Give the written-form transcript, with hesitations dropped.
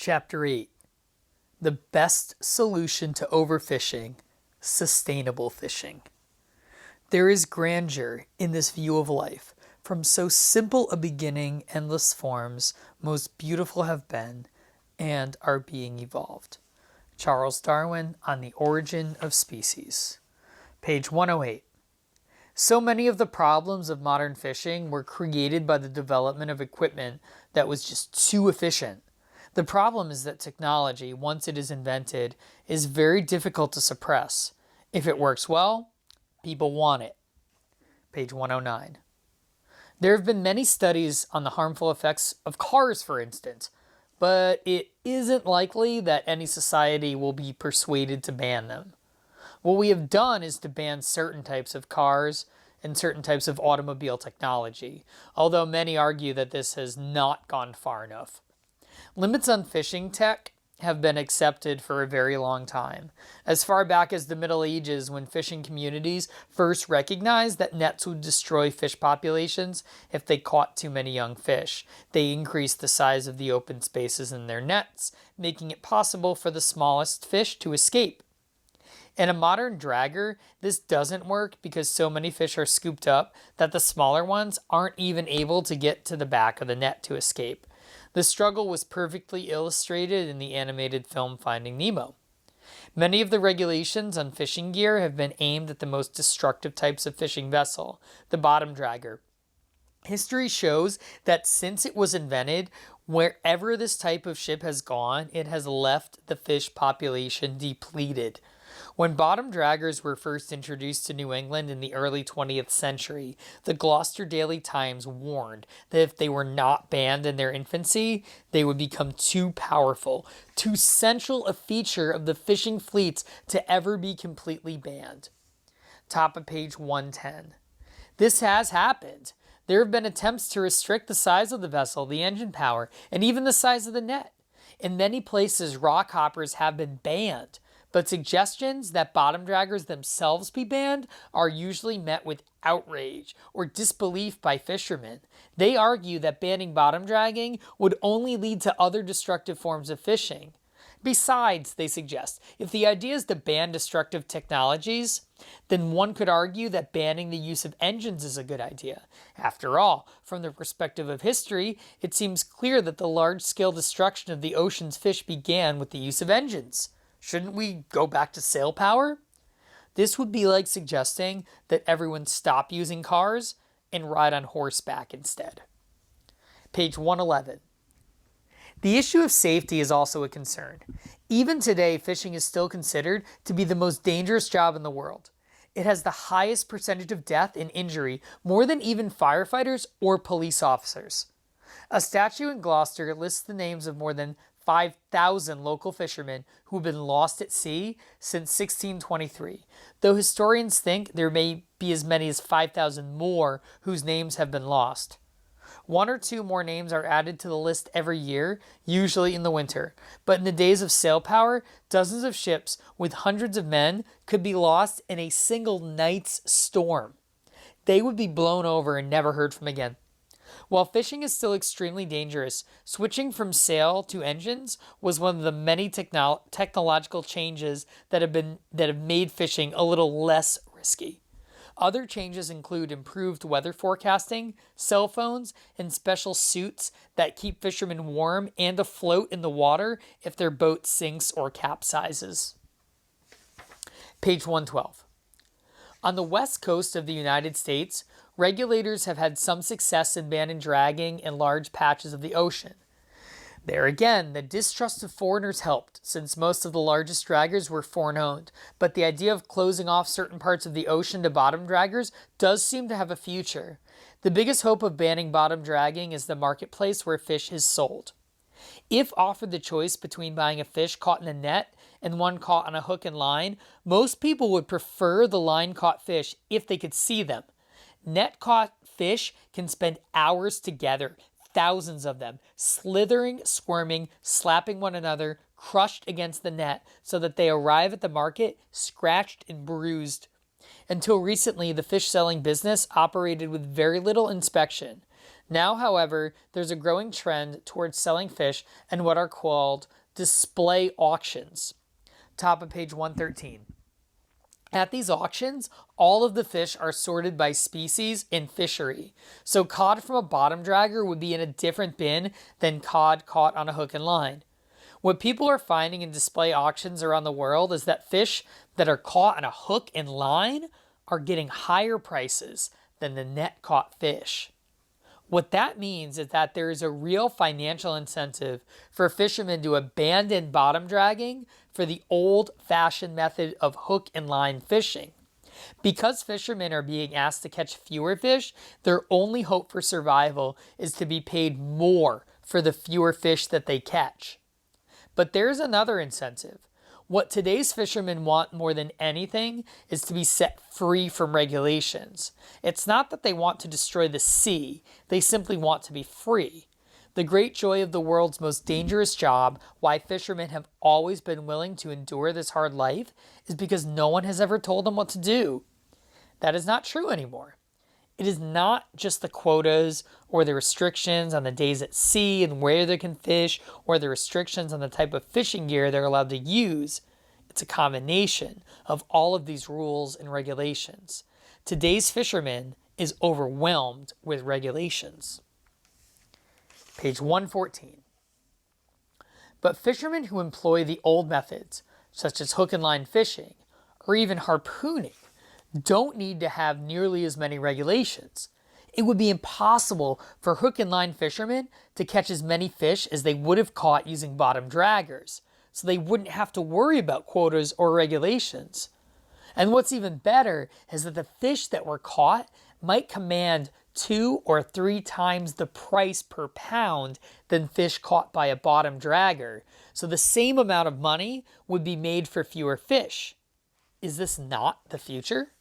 Chapter 8. The best solution to overfishing, sustainable fishing. There is grandeur in this view of life. From so simple a beginning, endless forms, most beautiful have been and are being evolved. Charles Darwin on the Origin of Species. Page 108. So many of the problems of modern fishing were created by the development of equipment that was just too efficient. The problem is that technology, once it is invented, is very difficult to suppress. If it works well, people want it. Page 109. There have been many studies on the harmful effects of cars, for instance, but it isn't likely that any society will be persuaded to ban them. What we have done is to ban certain types of cars and certain types of automobile technology, although many argue that this has not gone far enough. Limits on fishing tech have been accepted for a very long time, as far back as the Middle Ages, when fishing communities first recognized that nets would destroy fish populations if they caught too many young fish. They increased the size of the open spaces in their nets, making it possible for the smallest fish to escape. In a modern dragger, this doesn't work because so many fish are scooped up that the smaller ones aren't even able to get to the back of the net to escape. The struggle was perfectly illustrated in the animated film Finding Nemo. Many of the regulations on fishing gear have been aimed at the most destructive types of fishing vessel, the bottom dragger. History shows that since it was invented, wherever this type of ship has gone, it has left the fish population depleted. When bottom draggers were first introduced to New England in the early 20th century, the Gloucester Daily Times warned that if they were not banned in their infancy, they would become too powerful, too central a feature of the fishing fleets to ever be completely banned. Top of page 110. This has happened. There have been attempts to restrict the size of the vessel, the engine power, and even the size of the net. In many places, rock hoppers have been banned, but suggestions that bottom draggers themselves be banned are usually met with outrage or disbelief by fishermen. They argue that banning bottom dragging would only lead to other destructive forms of fishing. Besides, they suggest, if the idea is to ban destructive technologies, then one could argue that banning the use of engines is a good idea. After all, from the perspective of history, it seems clear that the large-scale destruction of the ocean's fish began with the use of engines. Shouldn't we go back to sail power? This would be like suggesting that everyone stop using cars and ride on horseback instead. Page 111. The issue of safety is also a concern. Even today, fishing is still considered to be the most dangerous job in the world. It has the highest percentage of death and injury, more than even firefighters or police officers. A statue in Gloucester lists the names of more than 5,000 local fishermen who have been lost at sea since 1623, though historians think there may be as many as 5,000 more whose names have been lost. One or two more names are added to the list every year, usually in the winter, but in the days of sail power, dozens of ships with hundreds of men could be lost in a single night's storm. They would be blown over and never heard from again. While fishing is still extremely dangerous, switching from sail to engines was one of the many technological changes that have made fishing a little less risky. Other changes include improved weather forecasting, cell phones, and special suits that keep fishermen warm and afloat in the water if their boat sinks or capsizes. Page 112. On the west coast of the United States, regulators have had some success in banning dragging in large patches of the ocean. There again, the distrust of foreigners helped, since most of the largest draggers were foreign-owned, but the idea of closing off certain parts of the ocean to bottom draggers does seem to have a future. The biggest hope of banning bottom dragging is the marketplace where fish is sold. If offered the choice between buying a fish caught in a net and one caught on a hook and line, most people would prefer the line-caught fish if they could see them. Net-caught fish can spend hours together, thousands of them, slithering, squirming, slapping one another, crushed against the net so that they arrive at the market scratched and bruised. Until recently, the fish selling business operated with very little inspection. Now, however, there's a growing trend towards selling fish in what are called display auctions. Top of page 113. At these auctions, all of the fish are sorted by species in fishery. So cod from a bottom dragger would be in a different bin than cod caught on a hook and line. What people are finding in display auctions around the world is that fish that are caught on a hook and line are getting higher prices than the net caught fish. What that means is that there is a real financial incentive for fishermen to abandon bottom dragging for the old-fashioned method of hook and line fishing. Because fishermen are being asked to catch fewer fish, their only hope for survival is to be paid more for the fewer fish that they catch. But there's another incentive. What today's fishermen want more than anything is to be set free from regulations. It's not that they want to destroy the sea, they simply want to be free. The great joy of the world's most dangerous job, why fishermen have always been willing to endure this hard life, is because no one has ever told them what to do. That is not true anymore. It is not just the quotas or the restrictions on the days at sea and where they can fish or the restrictions on the type of fishing gear they're allowed to use. It's a combination of all of these rules and regulations. Today's fisherman is overwhelmed with regulations. Page 114. But fishermen who employ the old methods, such as hook and line fishing, or even harpooning, don't need to have nearly as many regulations. It would be impossible for hook and line fishermen to catch as many fish as they would have caught using bottom draggers, so they wouldn't have to worry about quotas or regulations. And what's even better is that the fish that were caught might command 2 or 3 times the price per pound than fish caught by a bottom dragger, so the same amount of money would be made for fewer fish. Is this not the future?